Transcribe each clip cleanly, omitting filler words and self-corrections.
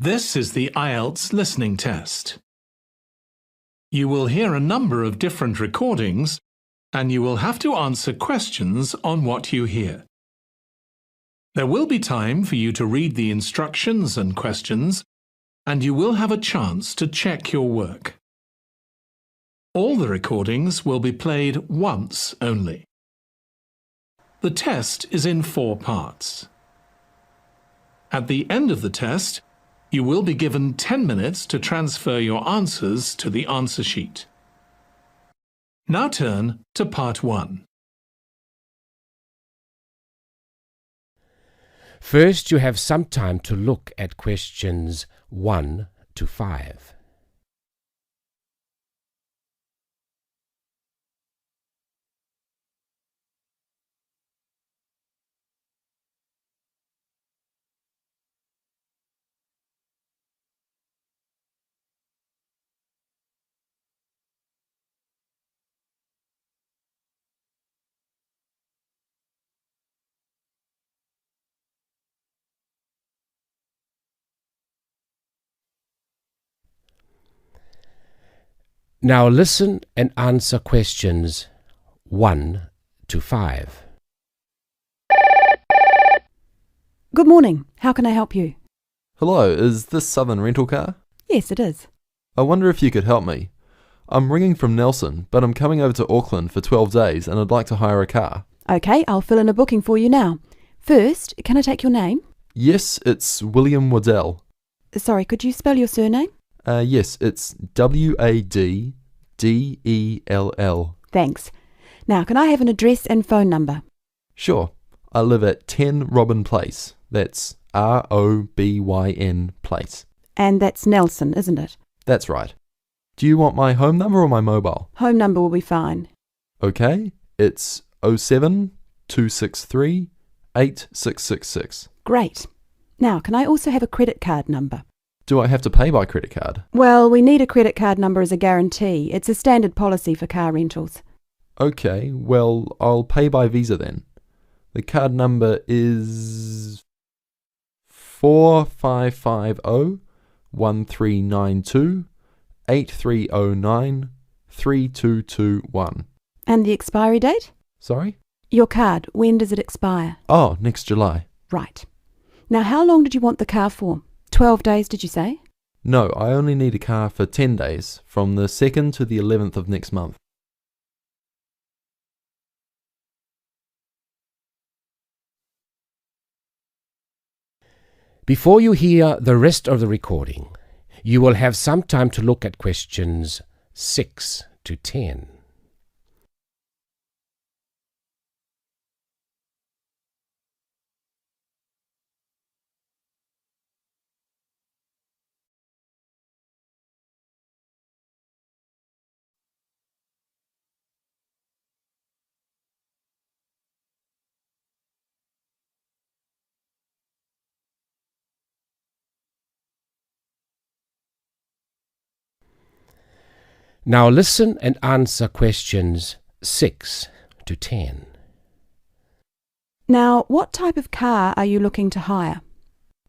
This is the IELTS listening test. You will hear a number of different recordings and you will have to answer questions on what you hear. There will be time for you to read the instructions and questions, and you will have a chance to check your work. All the recordings will be played once only. The test is in 4 parts. At the end of the test, you will be given 10 minutes to transfer your answers to the answer sheet. Now turn to part 1. First, you have some time to look at questions 1 to 5. Now listen and answer questions 1 to 5. Good morning. How can I help you? Hello, is this Southern Rental Car? Yes, it is. I wonder if you could help me. I'm ringing from Nelson, but I'm coming over to Auckland for 12 days and I'd like to hire a car. Okay, I'll fill in a booking for you now. First, can I take your name? Yes, it's William Waddell. Sorry, could you spell your surname? Yes, it's Waddell. Thanks. Now, can I have an address and phone number? Sure. I live at 10 Robin Place. That's Robyn Place. And that's Nelson, isn't it? That's right. Do you want my home number or my mobile? Home number will be fine. Okay, it's 07 263 8666. Great. Now, can I also have a credit card number? Do I have to pay by credit card? Well, we need a credit card number as a guarantee. It's a standard policy for car rentals. Okay, well, I'll pay by Visa then. The card number is 4550-1392-8309-3221. And the expiry date? Sorry? Your card, when does it expire? Oh, next July. Right. Now, how long did you want the car for? 12 days, did you say? No, I only need a car for 10 days, from the 2nd to the 11th of next month. Before you hear the rest of the recording, you will have some time to look at questions 6 to 10. Now listen and answer questions 6 to 10. Now, what type of car are you looking to hire?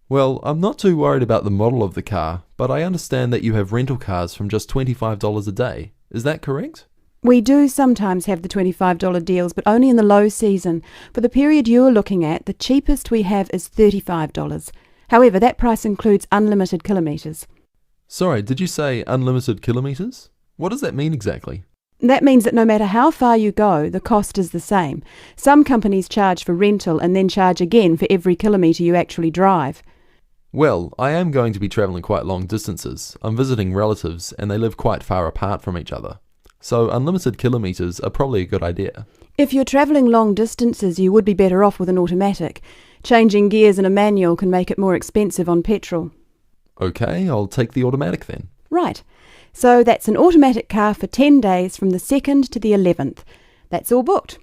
Well, I'm not too worried about the model of the car, but I understand that you have rental cars from just $25 a day. Is that correct? We do sometimes have the $25 deals, but only in the low season. For the period you're looking at, the cheapest we have is $35. However, that price includes unlimited kilometres. Sorry, did you say unlimited kilometres? What does that mean exactly? That means that no matter how far you go, the cost is the same. Some companies charge for rental and then charge again for every kilometre you actually drive. Well, I am going to be travelling quite long distances. I'm visiting relatives and they live quite far apart from each other. So unlimited kilometres are probably a good idea. If you're travelling long distances, you would be better off with an automatic. Changing gears in a manual can make it more expensive on petrol. Okay, I'll take the automatic then. Right. So that's an automatic car for 10 days from the 2nd to the 11th. That's all booked.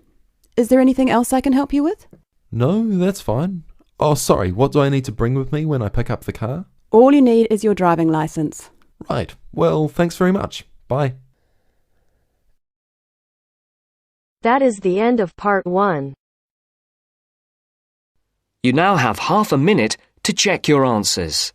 Is there anything else I can help you with? No, that's fine. Oh, sorry, what do I need to bring with me when I pick up the car? All you need is your driving licence. Right. Well, thanks very much. Bye. That is the end of part 1. You now have half a minute to check your answers.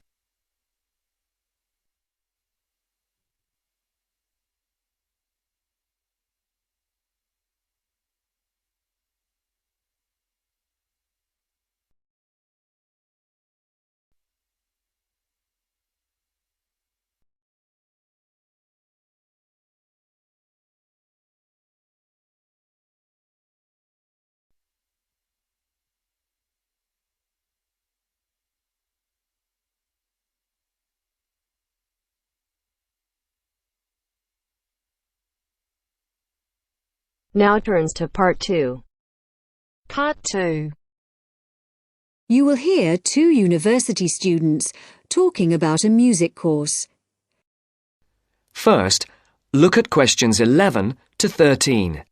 Now turns to Part 2. Part 2. You will hear two university students talking about a music course. First, look at questions 11 to 13.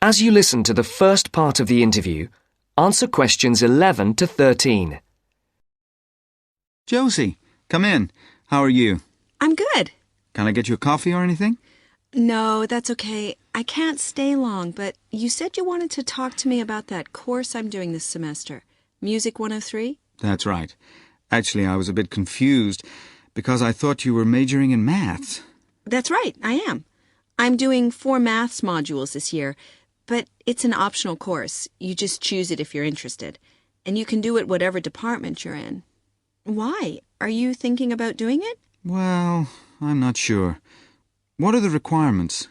As you listen to the first part of the interview, answer questions 11 to 13. Josie, come in. How are you? I'm good. Can I get you a coffee or anything? No, that's okay. I can't stay long, but you said you wanted to talk to me about that course I'm doing this semester, Music 103? That's right. Actually, I was a bit confused because I thought you were majoring in maths. That's right, I am. I'm doing 4 maths modules this year, but it's an optional course. You just choose it if you're interested, and you can do it whatever department you're in. Why? Are you thinking about doing it? Well, I'm not sure. What are the requirements?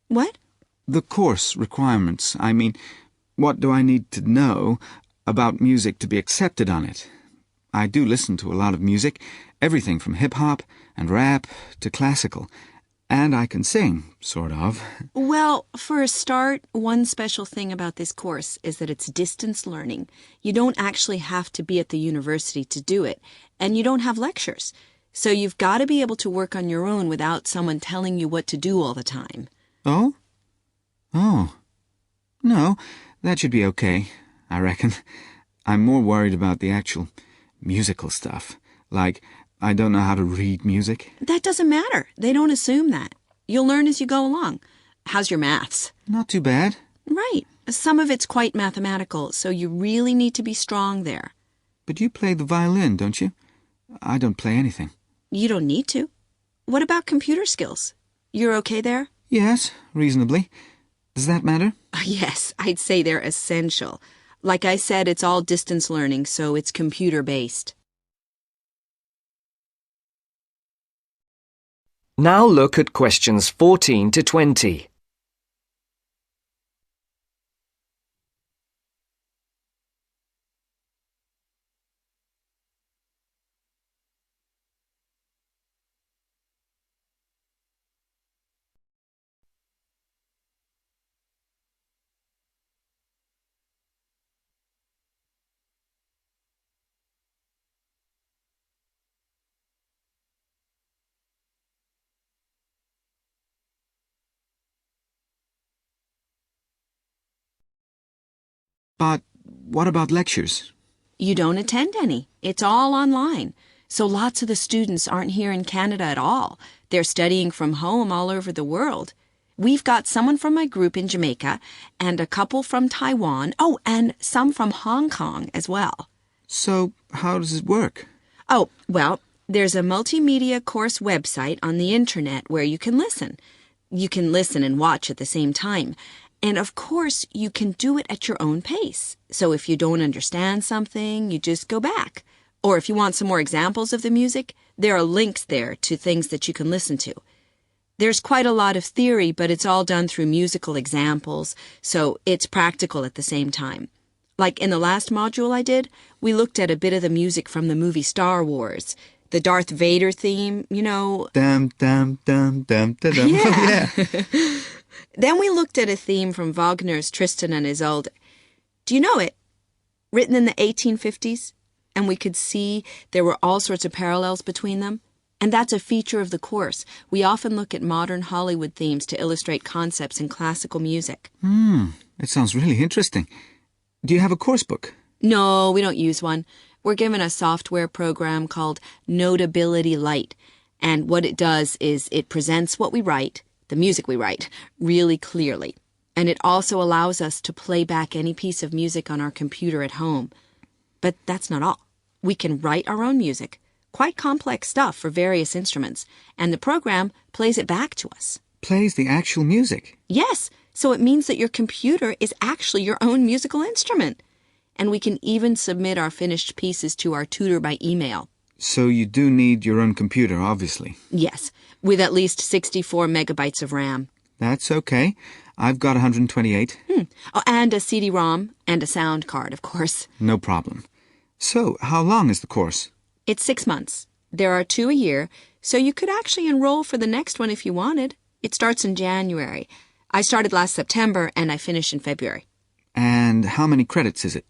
What? The course requirements. I mean, what do I need to know about music to be accepted on it? I do listen to a lot of music, everything from hip-hop and rap to classical. And I can sing, sort of. Well, for a start, one special thing about this course is that it's distance learning. You don't actually have to be at the university to do it, and you don't have lectures. So you've got to be able to work on your own without someone telling you what to do all the time. Oh? Oh. No, that should be okay, I reckon. I'm more worried about the actual musical stuff. Like, I don't know how to read music. That doesn't matter. They don't assume that. You'll learn as you go along. How's your maths? Not too bad. Right. Some of it's quite mathematical, so you really need to be strong there. But you play the violin, don't you? I don't play anything. You don't need to. What about computer skills? You're okay there? Yes, reasonably. Does that matter? Yes, I'd say they're essential. Like I said, it's all distance learning, so it's computer-based. Now look at questions 14 to 20. But what about lectures? You don't attend any. It's all online. So lots of the students aren't here in Canada at all. They're studying from home all over the world. We've got someone from my group in Jamaica and a couple from Taiwan. Oh, and some from Hong Kong as well. So how does it work? Oh, well, there's a multimedia course website on the internet where you can listen. You can listen and watch at the same time. And of course, you can do it at your own pace. So if you don't understand something, you just go back. Or if you want some more examples of the music, there are links there to things that you can listen to. There's quite a lot of theory, but it's all done through musical examples, so it's practical at the same time. Like in the last module I did, we looked at a bit of the music from the movie Star Wars. The Darth Vader theme, you know. Dum, dum, dum, dum, dum, dum. Yeah. Yeah. Then we looked at a theme from Wagner's Tristan and Isolde. Do you know it? Written in the 1850s. And we could see there were all sorts of parallels between them. And that's a feature of the course. We often look at modern Hollywood themes to illustrate concepts in classical music. It sounds really interesting. Do you have a course book? No, we don't use one. We're given a software program called Notability Lite. And what it does is it presents what we write, the music we write, really clearly. And it also allows us to play back any piece of music on our computer at home. But that's not all. We can write our own music, quite complex stuff for various instruments, and the program plays it back to us. Plays the actual music? Yes, So it means that your computer is actually your own musical instrument. And we can even submit our finished pieces to our tutor by email. So you do need your own computer, obviously. Yes, with at least 64 megabytes of RAM. That's okay. I've got 128. Oh, and a CD-ROM and a sound card, of course. No problem. So, how long is the course? It's 6 months. There are 2 a year, so you could actually enroll for the next one if you wanted. It starts in January. I started last September and I finish in February. And how many credits is it?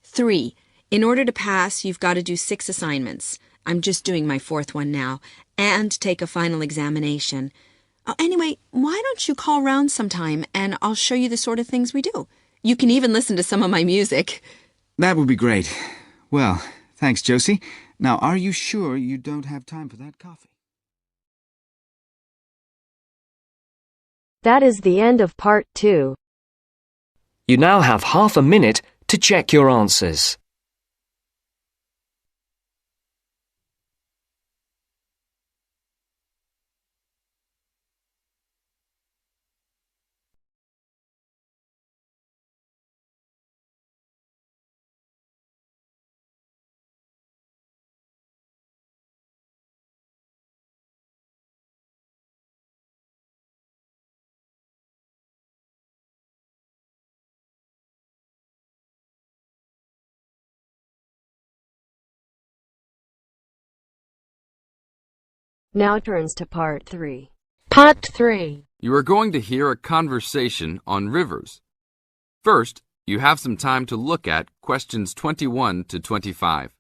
3. In order to pass, you've got to do 6 assignments. I'm just doing my 4th one now, and take a final examination. Anyway, why don't you call round sometime and I'll show you the sort of things we do. You can even listen to some of my music. That would be great. Well, thanks, Josie. Now, are you sure you don't have time for that coffee? That is the end of part 2. You now have half a minute to check your answers. Now turns to part 3. Part 3. You are going to hear a conversation on rivers. First, you have some time to look at questions 21 to 25.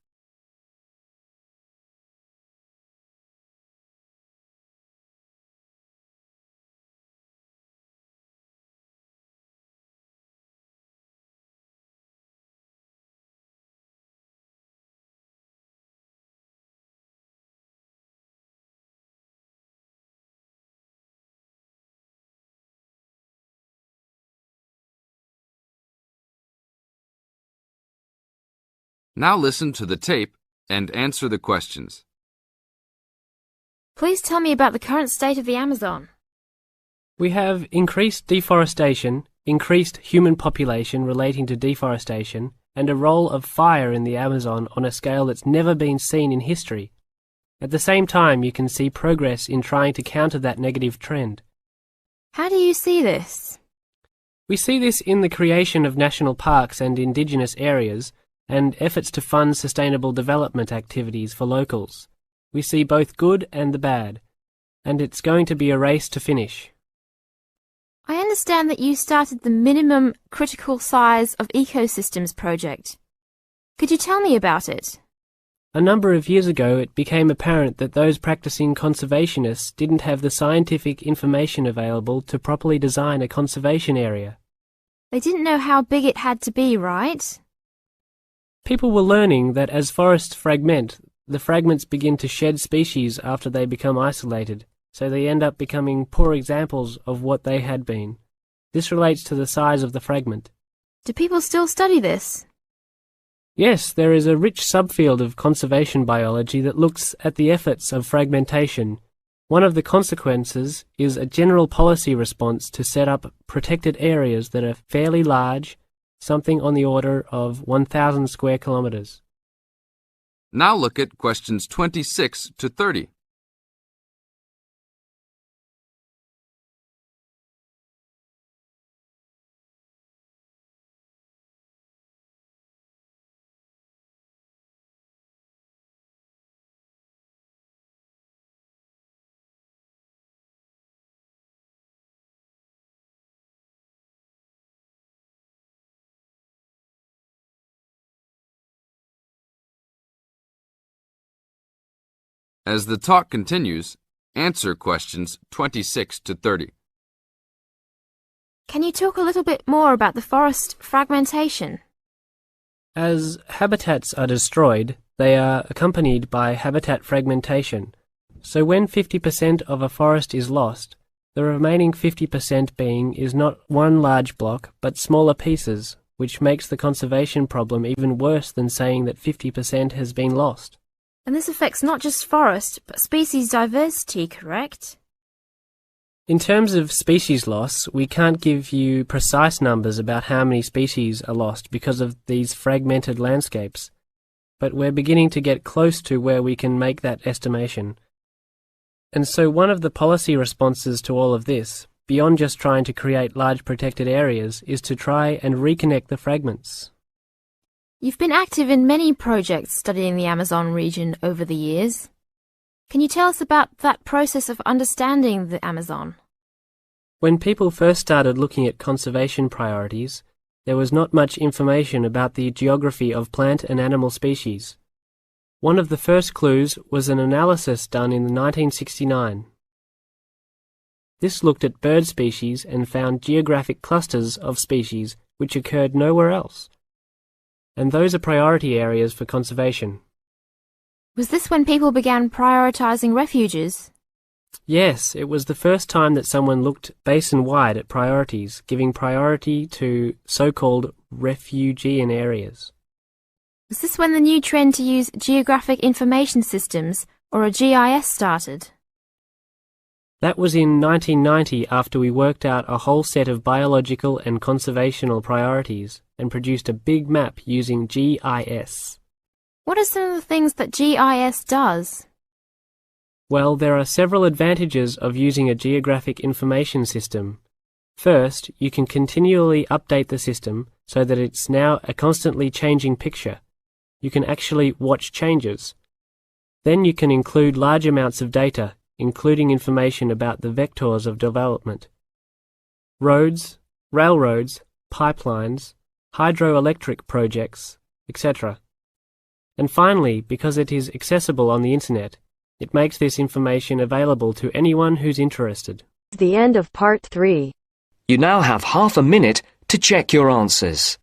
Now listen to the tape and answer the questions. Please tell me about the current state of the Amazon. We have increased deforestation, increased human population relating to deforestation, and a role of fire in the Amazon on a scale that's never been seen in history. At the same time, you can see progress in trying to counter that negative trend. How do you see this? We see this in the creation of national parks and indigenous areas, and efforts to fund sustainable development activities for locals. We see both good and the bad, and it's going to be a race to finish. I understand that you started the Minimum Critical Size of Ecosystems project. Could you tell me about it? A number of years ago, it became apparent that those practicing conservationists didn't have the scientific information available to properly design a conservation area. They didn't know how big it had to be, right? People were learning that as forests fragment, the fragments begin to shed species after they become isolated, so they end up becoming poor examples of what they had been. This relates to the size of the fragment. Do people still study this? Yes, there is a rich subfield of conservation biology that looks at the efforts of fragmentation. One of the consequences is a general policy response to set up protected areas that are fairly large, something on the order of 1,000 square kilometers. Now look at questions 26 to 30. As the talk continues, answer questions 26 to 30. Can you talk a little bit more about the forest fragmentation? As habitats are destroyed, they are accompanied by habitat fragmentation. So when 50% of a forest is lost, the remaining 50% being is not one large block, but smaller pieces, which makes the conservation problem even worse than saying that 50% has been lost. And this affects not just forest, but species diversity, correct? In terms of species loss, we can't give you precise numbers about how many species are lost because of these fragmented landscapes, but we're beginning to get close to where we can make that estimation. And so one of the policy responses to all of this, beyond just trying to create large protected areas, is to try and reconnect the fragments. You've been active in many projects studying the Amazon region over the years. Can you tell us about that process of understanding the Amazon? When people first started looking at conservation priorities, there was not much information about the geography of plant and animal species. One of the first clues was an analysis done in 1969. This looked at bird species and found geographic clusters of species which occurred nowhere else. And those are priority areas for conservation. Was this when people began prioritising refuges? Yes, it was the first time that someone looked basin-wide at priorities, giving priority to so-called refugean areas. Was this when the new trend to use geographic information systems, or a GIS, started? That was in 1990 after we worked out a whole set of biological and conservational priorities and produced a big map using GIS. What are some of the things that GIS does? Well, there are several advantages of using a geographic information system. First, you can continually update the system so that it's now a constantly changing picture. You can actually watch changes. Then you can include large amounts of data, including information about the vectors of development. Roads, railroads, pipelines, hydroelectric projects, etc. And finally, because it is accessible on the internet, it makes this information available to anyone who's interested. The end of part 3. You now have half a minute to check your answers.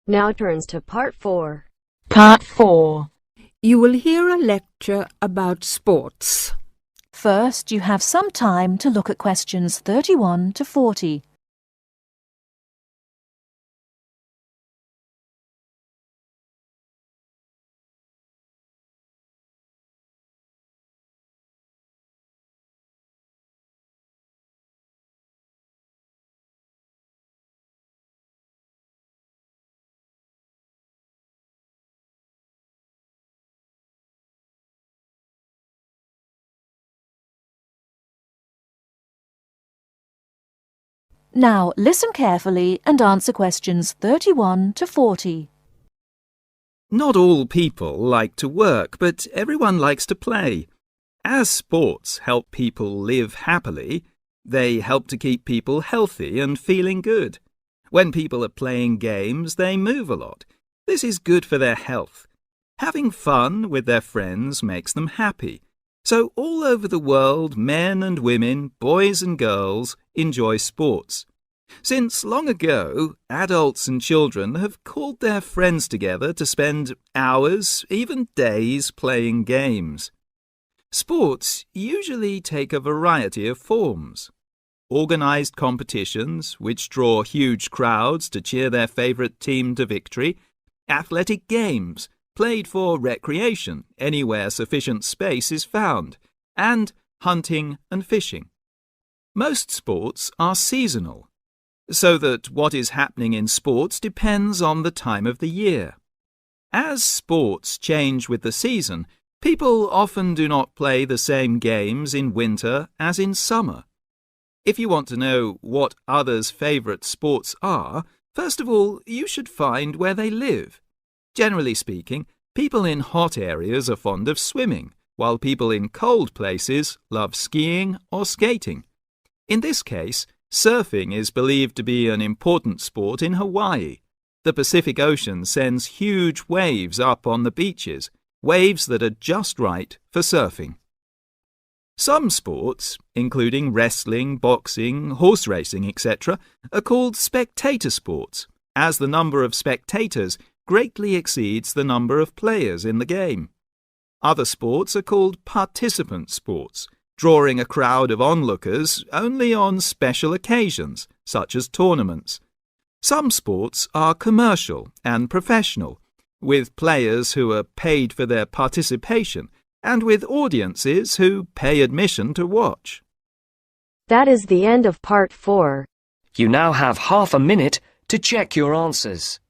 Now turns to part 4. Part 4. You will hear a lecture about sports. First, you have some time to look at questions 31 to 40. Now, listen carefully and answer questions 31 to 40. Not all people like to work, but everyone likes to play. As sports help people live happily, they help to keep people healthy and feeling good. When people are playing games, they move a lot. This is good for their health. Having fun with their friends makes them happy. So all over the world, men and women, boys and girls, enjoy sports. Since long ago, adults and children have called their friends together to spend hours, even days, playing games. Sports usually take a variety of forms. Organised competitions, which draw huge crowds to cheer their favourite team to victory, athletic games, played for recreation anywhere sufficient space is found, and hunting and fishing. Most sports are seasonal, so that what is happening in sports depends on the time of the year. As sports change with the season, people often do not play the same games in winter as in summer. If you want to know what others' favourite sports are, first of all, you should find where they live. Generally speaking, people in hot areas are fond of swimming, while people in cold places love skiing or skating. In this case, surfing is believed to be an important sport in Hawaii. The Pacific Ocean sends huge waves up on the beaches, waves that are just right for surfing. Some sports, including wrestling, boxing, horse racing, etc., are called spectator sports, as the number of spectators greatly exceeds the number of players in the game. Other sports are called participant sports, drawing a crowd of onlookers only on special occasions, such as tournaments. Some sports are commercial and professional, with players who are paid for their participation and with audiences who pay admission to watch. That is the end of part 4. You now have half a minute to check your answers.